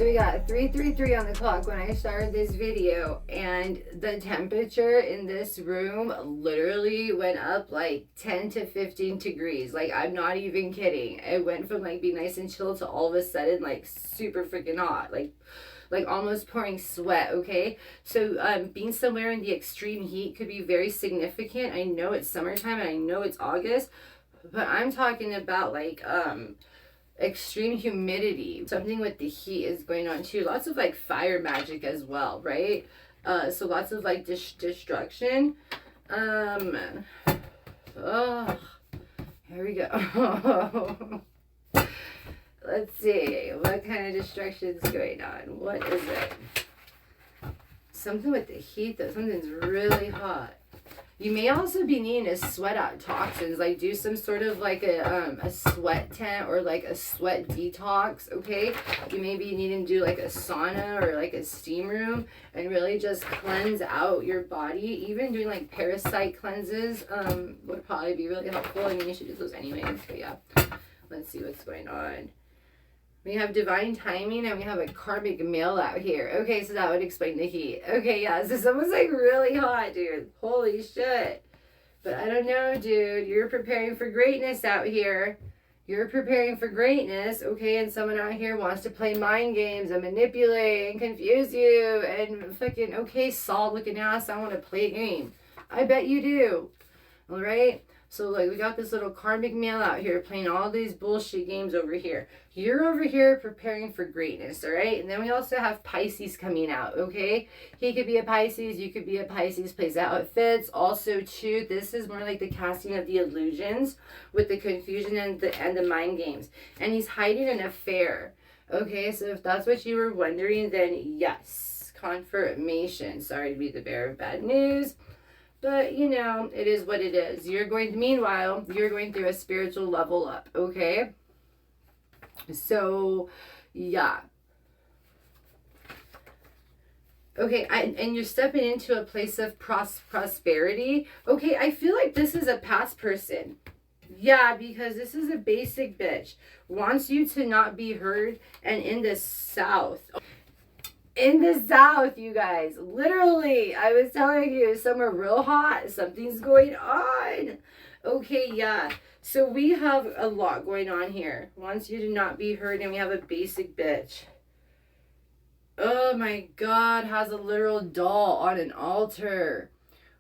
So we got 3:33 on the clock when I started this video, and the temperature in this room literally went up like 10 to 15 degrees. Like, I'm not even kidding. It went from like being nice and chill to all of a sudden like super freaking hot. Like almost pouring sweat, okay? So being somewhere in the extreme heat could be very significant. I know it's summertime and I know it's August, but I'm talking about like extreme humidity. Something with the heat is going on too. Lots of like fire magic as well, right? So lots of like destruction. Oh, here we go. Let's see, what kind of destruction is going on? What is it? Something with the heat though. Something's really hot. You may also be needing to sweat out toxins, like do some sort of like a sweat tent or like a sweat detox, okay? You may be needing to do like a sauna or like a steam room and really just cleanse out your body. Even doing like parasite cleanses would probably be really helpful. I mean, you should do those anyways, but yeah. Let's see what's going on. We have divine timing and we have a karmic male out here. Okay, so that would explain the heat. Okay, yeah, so someone's like really hot, dude. Holy shit. But I don't know, dude. You're preparing for greatness out here. You're preparing for greatness, okay? And someone out here wants to play mind games and manipulate and confuse you and fucking, okay, Saul looking ass, I want to play a game. I bet you do. All right? So, like, we got this little karmic male out here playing all these bullshit games over here. You're over here preparing for greatness, all right? And then we also have Pisces coming out, okay? He could be a Pisces. You could be a Pisces. Plays out how it fits. Also, too, this is more like the casting of the illusions with the confusion and the mind games. And he's hiding an affair, okay? So if that's what you were wondering, then yes, confirmation. Sorry to be the bearer of bad news. But, you know, it is what it is. Meanwhile, you're going through a spiritual level up, okay? So, yeah. Okay, and you're stepping into a place of prosperity. Okay, I feel like this is a past person. Yeah, because this is a basic bitch. Wants you to not be heard, and in the South. In the South, you guys. Literally, I was telling you, somewhere real hot. Something's going on. Okay, yeah. So we have a lot going on here. Wants you to not be heard, and we have a basic bitch. Oh my God, has a literal doll on an altar.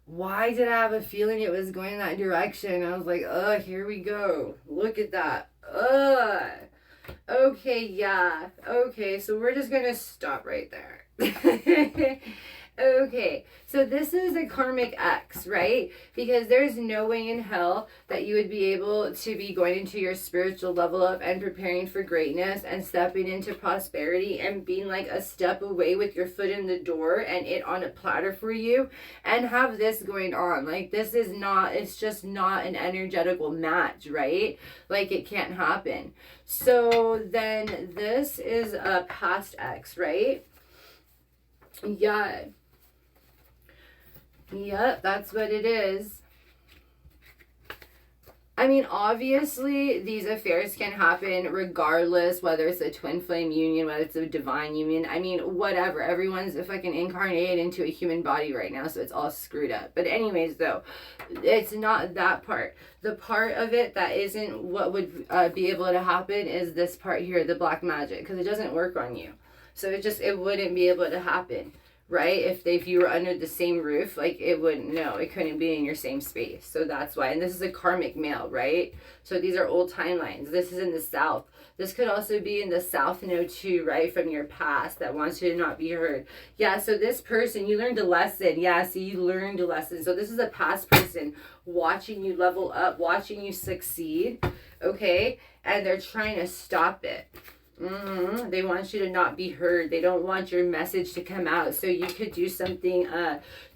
Why did I have a feeling it was going that direction? I was like, ugh, here we go. Look at that. Ugh. Okay, yeah. Okay, so we're just going to stop right there. Okay, so this is a karmic X, right? Because there's no way in hell that you would be able to be going into your spiritual level up and preparing for greatness and stepping into prosperity and being like a step away with your foot in the door and it on a platter for you and have this going on. Like, this is not, it's just not an energetical match, right? Like, it can't happen. So then this is a past X, right? Yeah. Yep, that's what it is. I mean, obviously, these affairs can happen regardless, whether it's a twin flame union, whether it's a divine union. I mean, whatever. Everyone's fucking incarnated into a human body right now, so it's all screwed up. But anyways, though, it's not that part. The part of it that isn't what would be able to happen is this part here, the black magic, because it doesn't work on you. So it wouldn't be able to happen. Right? If you were under the same roof, like, it wouldn't, no, it couldn't be in your same space. So that's why. And this is a karmic male, right? So these are old timelines. This is in the South. This could also be in the South node too, right? From your past that wants you to not be heard. Yeah, so this person, you learned a lesson. Yeah, so you learned a lesson. So this is a past person watching you level up, watching you succeed, okay? And they're trying to stop it. They want you to not be heard. They don't want your message to come out. So you could do something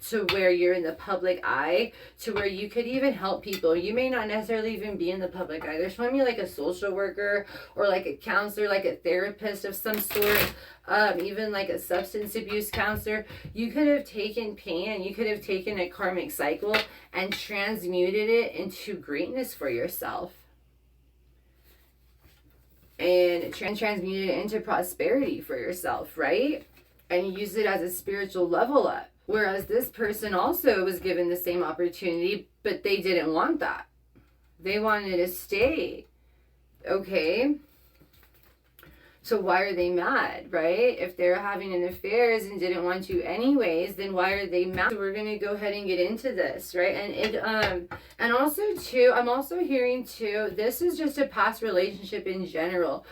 to where you're in the public eye, to where you could even help people. You may not necessarily even be in the public eye. They're showing me like a social worker or like a counselor, like a therapist of some sort, even like a substance abuse counselor. You could have taken pain and you could have taken a karmic cycle and transmuted it into greatness for yourself. and transmute it into prosperity for yourself, right? And use it as a spiritual level up. Whereas this person also was given the same opportunity, but they didn't want that. They wanted to stay. Okay? So why are they mad, right? If they're having an affair and didn't want to anyways, then why are they mad? So we're gonna go ahead and get into this, right? And it and also too, I'm also hearing too, this is just a past relationship in general.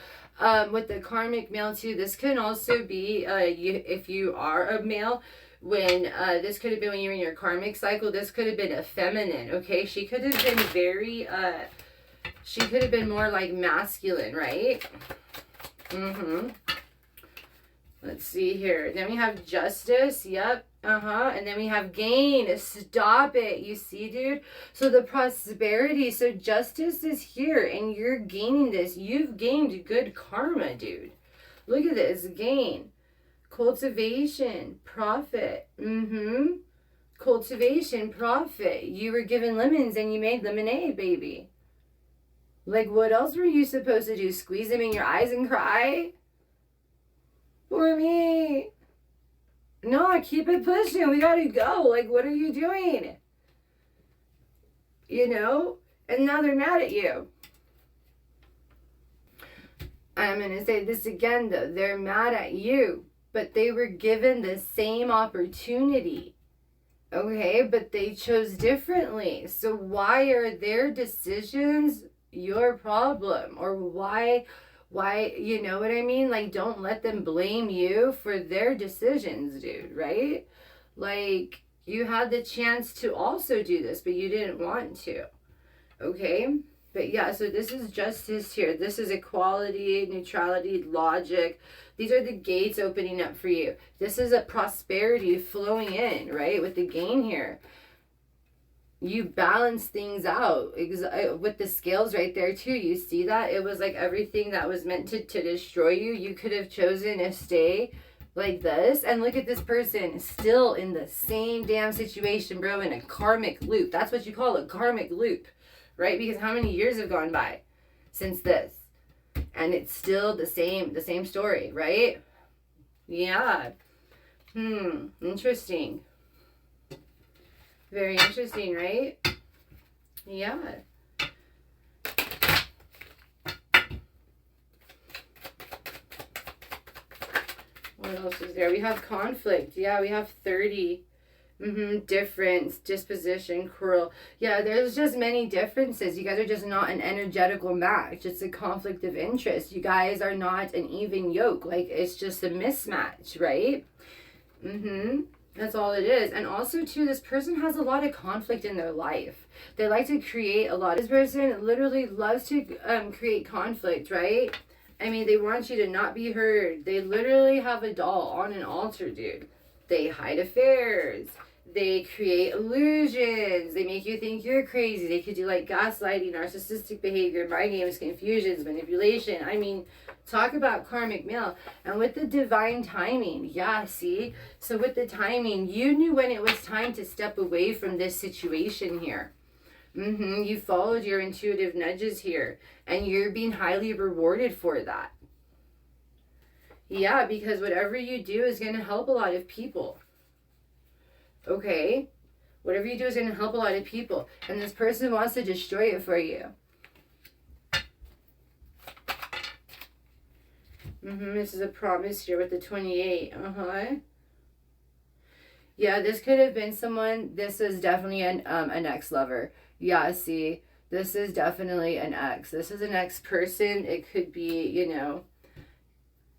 With the karmic male too, this can also be if you are a male, when this could have been when you're in your karmic cycle. This could have been a feminine. Okay, she could have been very she could have been more like masculine, right? Let's see here. Then we have justice. Yep. And then we have gain. Stop it. You see, dude? So the prosperity. So justice is here and you're gaining this. You've gained good karma, dude. Look at this. Gain. Cultivation. Profit. Cultivation. Profit. You were given lemons and you made lemonade, baby. Like, what else were you supposed to do? Squeeze them in your eyes and cry? For me. No, keep it pushing. We gotta go. Like, what are you doing? You know? And now they're mad at you. I'm gonna say this again, though. They're mad at you, but they were given the same opportunity. Okay? But they chose differently. So why are their decisions your problem? Or why, you know what I mean? Like, don't let them blame you for their decisions, dude, right? Like, you had the chance to also do this, but you didn't want to. Okay? But yeah, so this is justice here. This is equality, neutrality, logic. These are the gates opening up for you. This is a prosperity flowing in, right? With the gain here. You balance things out with the scales right there too. You see that? It was like everything that was meant to destroy you. You could have chosen to stay like this. And look at this person still in the same damn situation, bro, in a karmic loop. That's what you call a karmic loop, right? Because how many years have gone by since this? And it's still the same story, right? Yeah. Interesting. Very interesting, right? Yeah. What else is there? We have conflict. Yeah, we have 30. Difference, disposition, cruel. Yeah, there's just many differences. You guys are just not an energetical match. It's a conflict of interest. You guys are not an even yoke. Like, it's just a mismatch, right? That's all it is. And also, too, this person has a lot of conflict in their life. They like to create a lot. This person literally loves to create conflict, right? I mean, they want you to not be heard. They literally have a doll on an altar, dude. They hide affairs. They create illusions. They make you think you're crazy. They could do like gaslighting, narcissistic behavior, mind games, confusions, manipulation. I mean, talk about karmic male. And with the divine timing, yeah, see? So with the timing, you knew when it was time to step away from this situation here. You followed your intuitive nudges here. And you're being highly rewarded for that. Yeah, because whatever you do is going to help a lot of people. Okay? Whatever you do is going to help a lot of people. And this person wants to destroy it for you. This is a promise here with the 28. Yeah, this could have been someone. This is definitely an ex-lover. Yeah, see, this is definitely an ex. This is an ex-person. It could be, you know,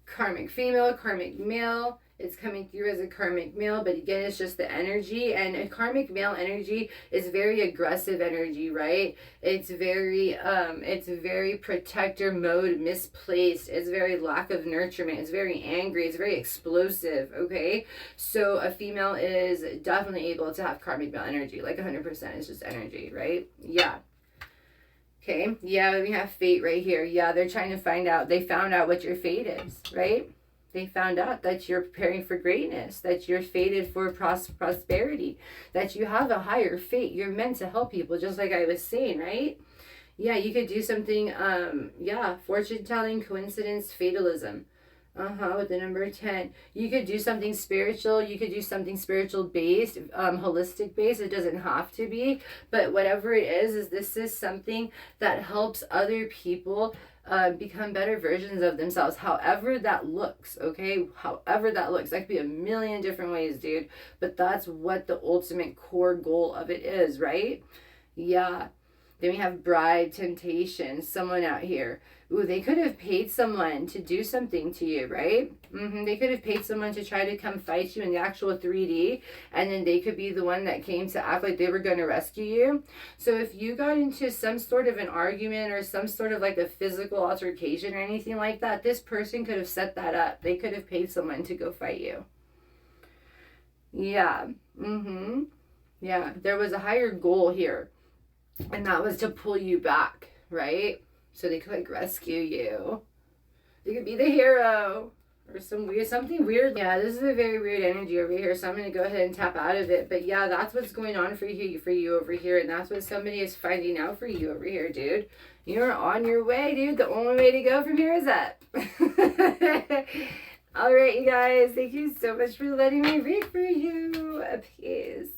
karmic female, karmic male. It's coming through as a karmic male, but again, it's just the energy. And a karmic male energy is very aggressive energy, right? It's very protector mode, misplaced. It's very lack of nurturement. It's very angry. It's very explosive, okay? So a female is definitely able to have karmic male energy, like 100%. It's just energy, right? Yeah. Okay, yeah, we have fate right here. Yeah, they're trying to find out. They found out what your fate is, right? They found out that you're preparing for greatness, that you're fated for prosperity, that you have a higher fate. You're meant to help people, just like I was saying, right? Yeah, you could do something, yeah, fortune telling, coincidence, fatalism. With the number 10. You could do something spiritual. You could do something spiritual based, holistic based. It doesn't have to be. But whatever it is this is something that helps other people become better versions of themselves. However that looks, okay? However that looks. That could be a million different ways, dude. But that's what the ultimate core goal of it is, right? Yeah. Then we have bribe, temptation, someone out here. Ooh, they could have paid someone to do something to you, right? They could have paid someone to try to come fight you in the actual 3D, and then they could be the one that came to act like they were going to rescue you. So if you got into some sort of an argument or some sort of like a physical altercation or anything like that, this person could have set that up. They could have paid someone to go fight you. Yeah. Yeah, there was a higher goal here, and that was to pull you back, right? So they could like rescue you. They could be the hero or something weird. Yeah, this is a very weird energy over here. So I'm gonna go ahead and tap out of it. But yeah, that's what's going on for you over here, and that's what somebody is finding out for you over here, dude. You're on your way, dude. The only way to go from here is up. All right, you guys. Thank you so much for letting me read for you. Peace.